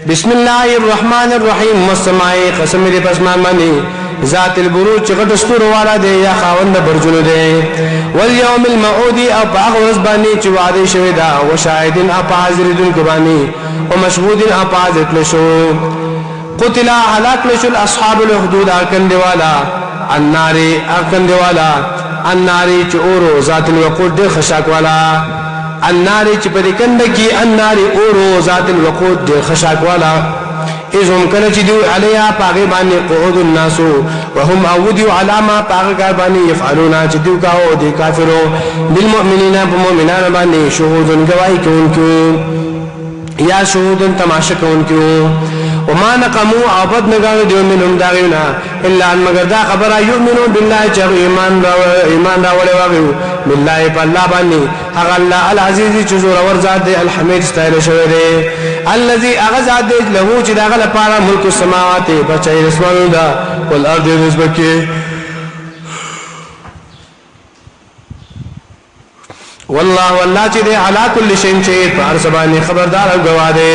بسم الله الرحمن الرحیم والسماء قسم دې پسمان باندې ذات البروج چې غټ ستورو والا دی یا خاوند برجونو دی واليوم الموعود او په هغه ورځ باندې چې وعده شوی دا او شاهد او حاضر دي باندې او مشهود او حاضر شو قتل هلاك لشل اصحاب الحدود اكن دیوالا النار اكن دیوالا النار چې اورو ذات الوقود دې خشاک والا النار چې په کند کې النار اورو ذات الوقود دې خشاک والا اذهم کله چې دی علیا پاغه باندې قعود الناس وهم اودوا علامه پاغه باندې يفعلون چې دی کاو دي کافرو بالمؤمنین بمؤمنان باندې شهود گواہی کوونکو یا شهود تماشا کوونکو وما نقموا عبد نگانو دیو منهم داغیونا الا ان مگر دا خبر یؤمنون بالله چه ایمان راولی واغیو بالله پا اللہ بانی حق اللہ العزیزی چزور ورزاد دے الحمید ستایل شوئے دے الذي اغزاد دے لہو چی داغل پارا ملک السماوات بچائی رسمانو دا والارض رزبکی والله والله چی دے علا کل شین چید پا عرصبانی خبردار او گوادے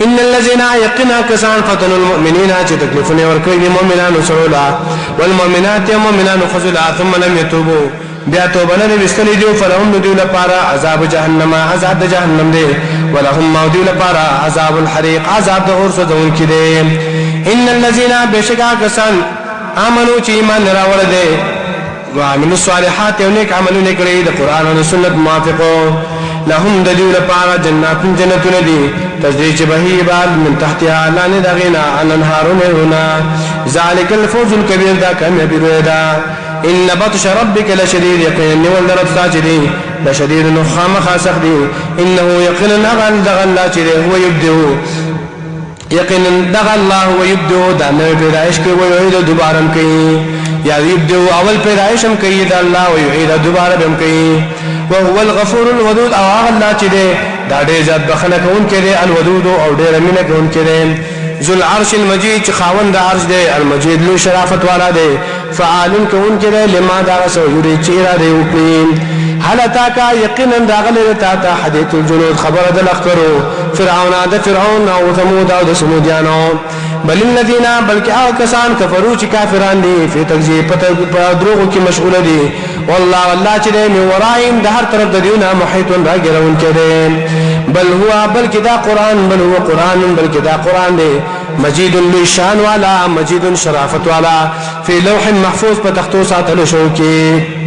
ان الذين يقنا كسان فتنوا المؤمنين تكلفون وركيد مؤمنان سعولا والمؤمنات مؤمنان خذلا ثم لم يتوبوا بیا توبه نه وستلی دی فلهم دی لپاره عذاب جهنم عذاب جهنم دی ولهم موت لپاره عذاب الحريق عذاب د اور سدون کې دی ان الذين بشکا کسان امنو چې ایمان راوړل دي وعملوا الصالحات او نیک عملونه کړی د قران او سنت موافقو لهم دلیل لپاره جنات جنتون دي تجري بهي بعد من تحتها لان دغنا عن انهارون هنا ذلك الفوز الكبير ذا كم يبيدا ان بطش ربك لشديد يقين ولرب ساجدي لشديد نخام خاسخدي انه يقين اغل دغل لا هو يبدو يقين دغل الله هو يبدو دانه پیدائش کوي ويعيد دوباره کوي یا يبدو اول پیدائشم کوي د الله ويعيد دوباره بهم کوي وهو الغفور الودود او الله چې دا ډېر ځات بخنه کوون کړي الودود او ډېر مینه کوون کړي ذو العرش المجيد چې خاوند د عرش دی المجيد له شرافت والا دی فعال کوون کړي لما دا سو یوري چې را دی وکړي هل اتاکا یقینا داغله تا حدیث الجنود خبر د لخرو فرعون او ثمود او سمودیانو بل الذين بلکې هغه کسان کفرو چې کافران دي په تکذیب په دروغو کې مشغول دي والله چې من ورائهم د هر طرف د دیونه محیط راګرون کړي بل هو بلکې دا قران بلکې دا قران دی مجید لشان والا مجید شرافت والا فی لوح محفوظ په تختو ساتل شو کې